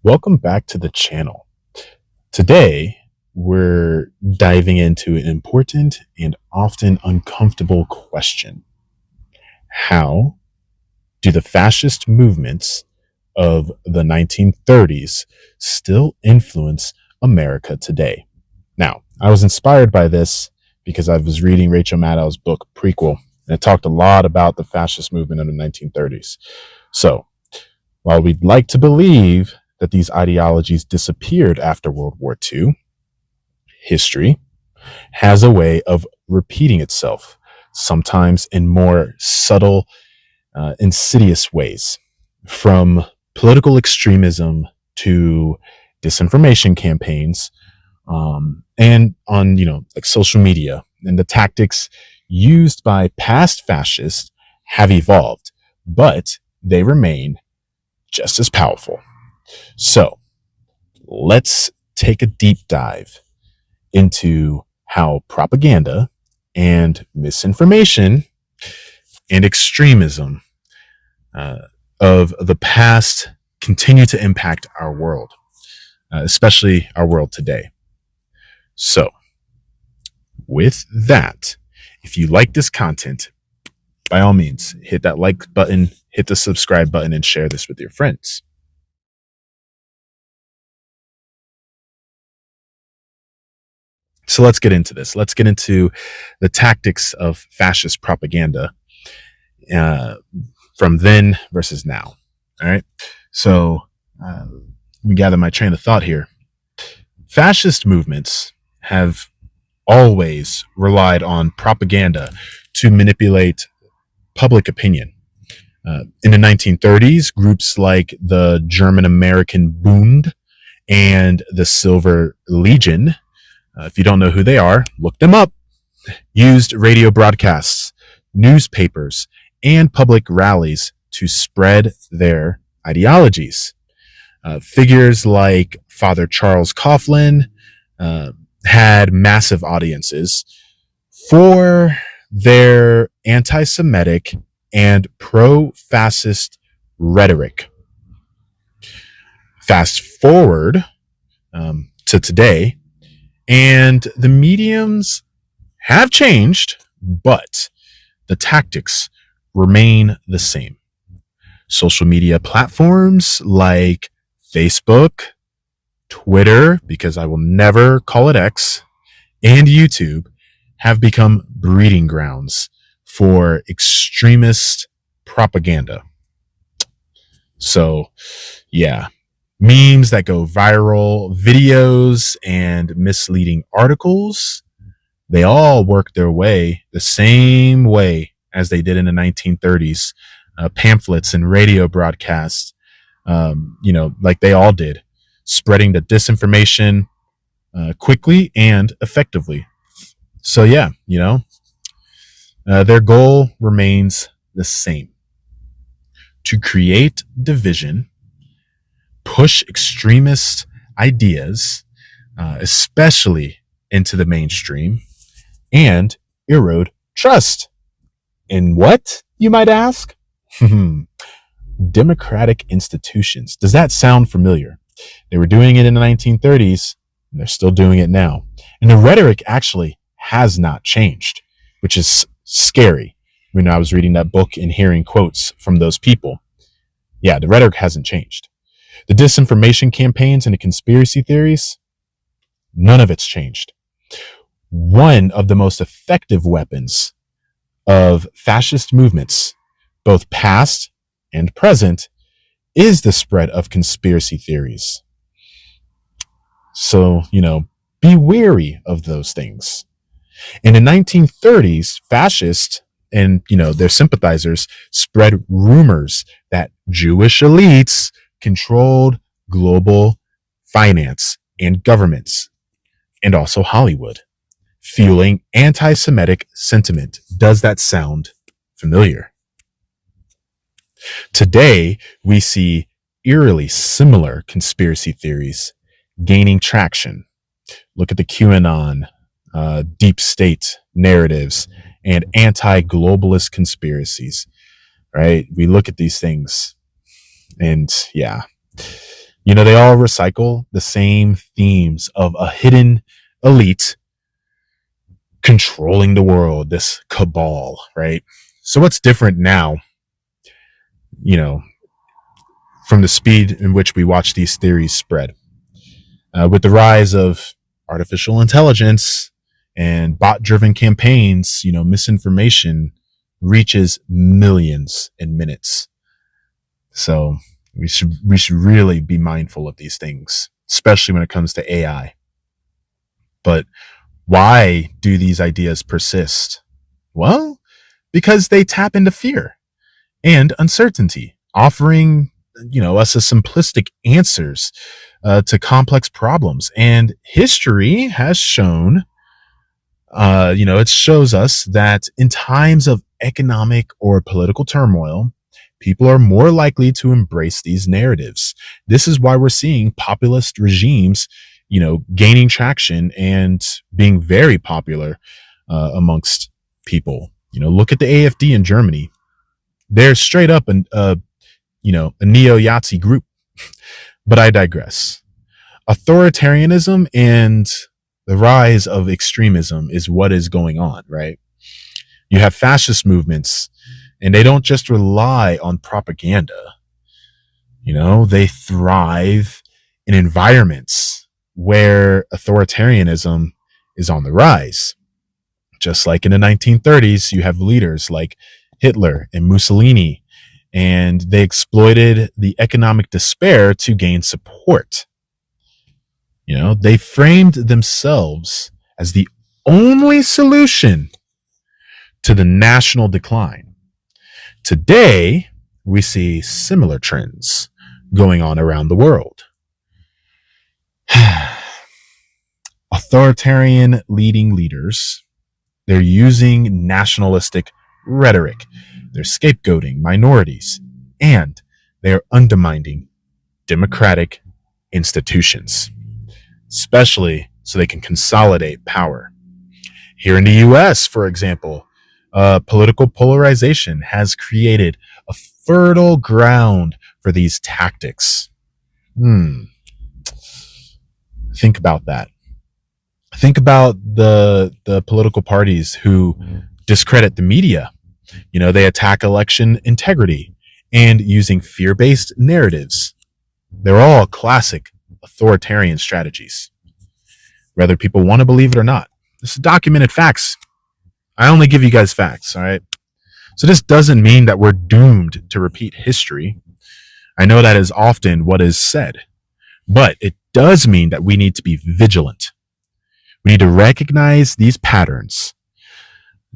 Welcome back to the channel. Today, we're diving into an important and often uncomfortable question. How do the fascist movements of the 1930s still influence America today? Now, I was inspired by this because I was reading Rachel Maddow's book, Prequel, and it talked a lot about the fascist movement of the 1930s. So, while we'd like to believe that these ideologies disappeared after World War II, history has a way of repeating itself, sometimes in more subtle, insidious ways, from political extremism to disinformation campaigns, and on, like social media. And the tactics used by past fascists have evolved, but they remain just as powerful. So let's take a deep dive into how propaganda and misinformation and extremism of the past continue to impact our world, especially our world today. So with that, if you like this content, by all means, hit that like button, hit the subscribe button, and share this with your friends. So let's get into this. Let's get into the tactics of fascist propaganda from then versus now. All right. So let me gather my train of thought here. Fascist movements have always relied on propaganda to manipulate public opinion. In the 1930s, groups like the German American Bund and the Silver Legion, if you don't know who they are, look them up, used radio broadcasts, newspapers, and public rallies to spread their ideologies. Figures like Father Charles Coughlin had massive audiences for their anti-Semitic and pro-fascist rhetoric. Fast forward to today, and the mediums have changed, but the tactics remain the same. Social media platforms like Facebook, Twitter, because I will never call it X, and YouTube have become breeding grounds for extremist propaganda. So, yeah, memes that go viral, videos, and misleading articles, they all work their way the same way as they did in the 1930s. Pamphlets and radio broadcasts, like they all did, spreading the disinformation quickly and effectively. So, yeah, their goal remains the same: to create division, push extremist ideas, especially into the mainstream, and erode trust. In what, you might ask? Democratic institutions. Does that sound familiar? They were doing it in the 1930s, and they're still doing it now. And the rhetoric actually has not changed, which is scary. When I was reading that book and hearing quotes from those people, yeah, the rhetoric hasn't changed. The disinformation campaigns and the conspiracy theories, none of it's changed. One of the most effective weapons of fascist movements, both past and present, is the spread of conspiracy theories. So, be wary of those things. In the 1930s, fascists and, their sympathizers spread rumors that Jewish elites controlled global finance and governments, and also Hollywood, fueling anti-Semitic sentiment. Does that sound familiar? Today, we see eerily similar conspiracy theories gaining traction. Look at the QAnon, deep state narratives, and anti-globalist conspiracies, right? We look at these things and, yeah, They all recycle the same themes of a hidden elite controlling the world, this cabal, right? So what's different now, you know, from the speed in which we watch these theories spread? With the rise of artificial intelligence and bot-driven campaigns, misinformation reaches millions in minutes. So we should really be mindful of these things, especially when it comes to AI. But why do these ideas persist? Well, because they tap into fear and uncertainty, offering us a simplistic answers to complex problems. And history has shown, it shows us that in times of economic or political turmoil, people are more likely to embrace these narratives. This is why we're seeing populist regimes, gaining traction and being very popular amongst people. Look at the AfD in Germany. They're straight up a neo-Yahtzee group. But I digress. Authoritarianism and the rise of extremism is what is going on, right? You have fascist movements, and they don't just rely on propaganda. They thrive in environments where authoritarianism is on the rise. Just like in the 1930s, you have leaders like Hitler and Mussolini, and they exploited the economic despair to gain support. They framed themselves as the only solution to the national decline. Today, we see similar trends going on around the world. Authoritarian leading leaders, they're using nationalistic rhetoric. They're scapegoating minorities, and they're undermining democratic institutions, especially so they can consolidate power. Here in the US, for example, political polarization has created a fertile ground for these tactics. Think about that. Think about the political parties who discredit the media. They attack election integrity and using fear-based narratives. They're all classic authoritarian strategies, whether people want to believe it or not. This is documented facts. I only give you guys facts, all right? So this doesn't mean that we're doomed to repeat history. I know that is often what is said, but it does mean that we need to be vigilant. We need to recognize these patterns.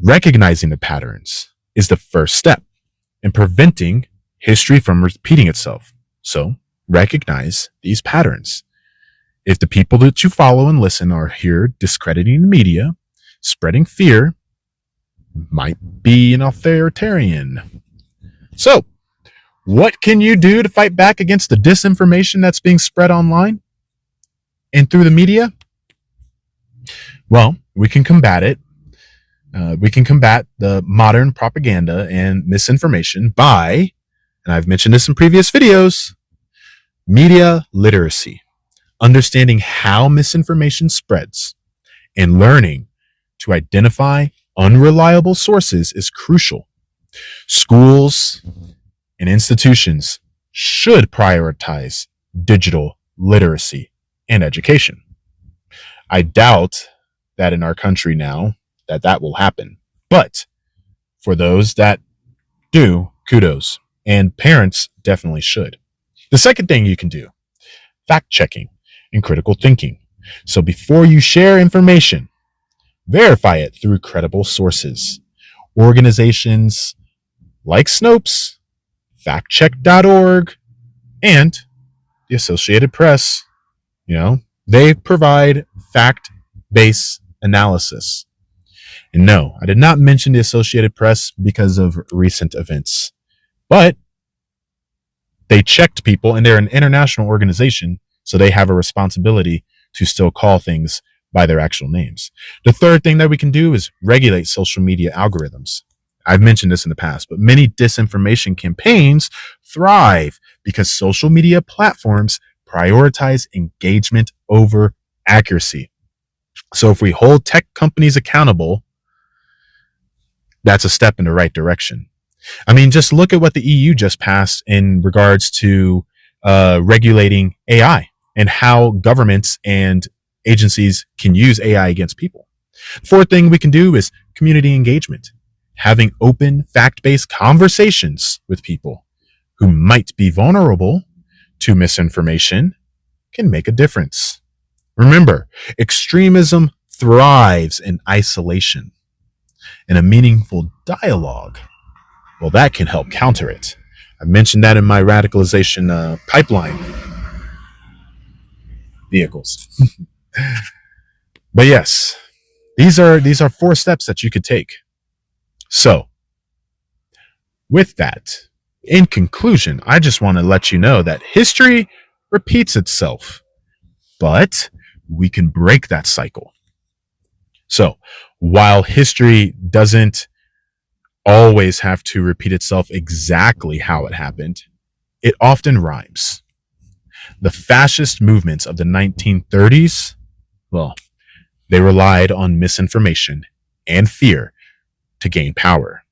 Recognizing the patterns is the first step in preventing history from repeating itself. So recognize these patterns. If the people that you follow and listen are here discrediting the media, spreading fear, might be an authoritarian. So, what can you do to fight back against the disinformation that's being spread online and through the media? Well, we can combat it. We can combat the modern propaganda and misinformation by, and I've mentioned this in previous videos, media literacy. Understanding how misinformation spreads and learning to identify unreliable sources is crucial. Schools and institutions should prioritize digital literacy and education. I doubt that in our country now that will happen. But for those that do, kudos. And parents definitely should. The second thing you can do, fact checking and critical thinking. So before you share information, verify it through credible sources. Organizations like Snopes, factcheck.org, and the Associated Press, they provide fact-based analysis. And no, I did not mention the Associated Press because of recent events, but they checked people, and they're an international organization, so they have a responsibility to still call things by their actual names. The third thing that we can do is regulate social media algorithms. I've mentioned this in the past, but many disinformation campaigns thrive because social media platforms prioritize engagement over accuracy. So if we hold tech companies accountable, that's a step in the right direction. I mean, just look at what the EU just passed in regards to regulating AI and how governments and agencies can use AI against people. Fourth thing we can do is community engagement, having open, fact-based conversations with people who might be vulnerable to misinformation can make a difference. Remember, extremism thrives in isolation, and a meaningful dialogue, well, that can help counter it. I mentioned that in my radicalization pipeline vehicles. But yes, these are 4 steps that you could take. So, with that, in conclusion, I just want to let you know that history repeats itself, but we can break that cycle. So, while history doesn't always have to repeat itself exactly how it happened, it often rhymes. The fascist movements of the 1930s, well, they relied on misinformation and fear to gain power,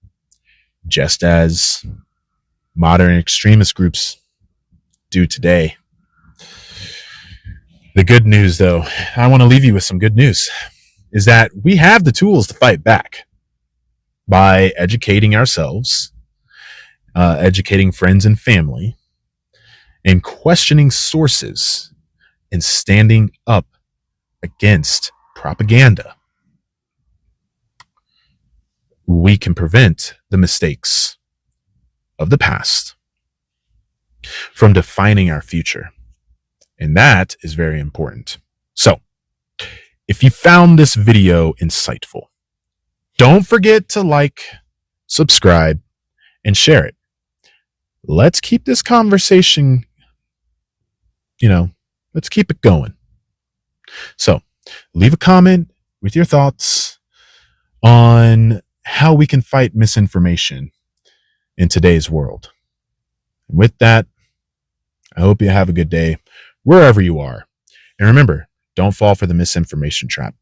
just as modern extremist groups do today. The good news, though, I want to leave you with some good news, is that we have the tools to fight back by educating ourselves, educating friends and family, and questioning sources and standing up against propaganda. We can prevent the mistakes of the past from defining our future. And that is very important. So, if you found this video insightful, don't forget to like, subscribe, and share it. Let's keep this conversation, let's keep it going. So, leave a comment with your thoughts on how we can fight misinformation in today's world. And with that, I hope you have a good day wherever you are. And remember, don't fall for the misinformation trap.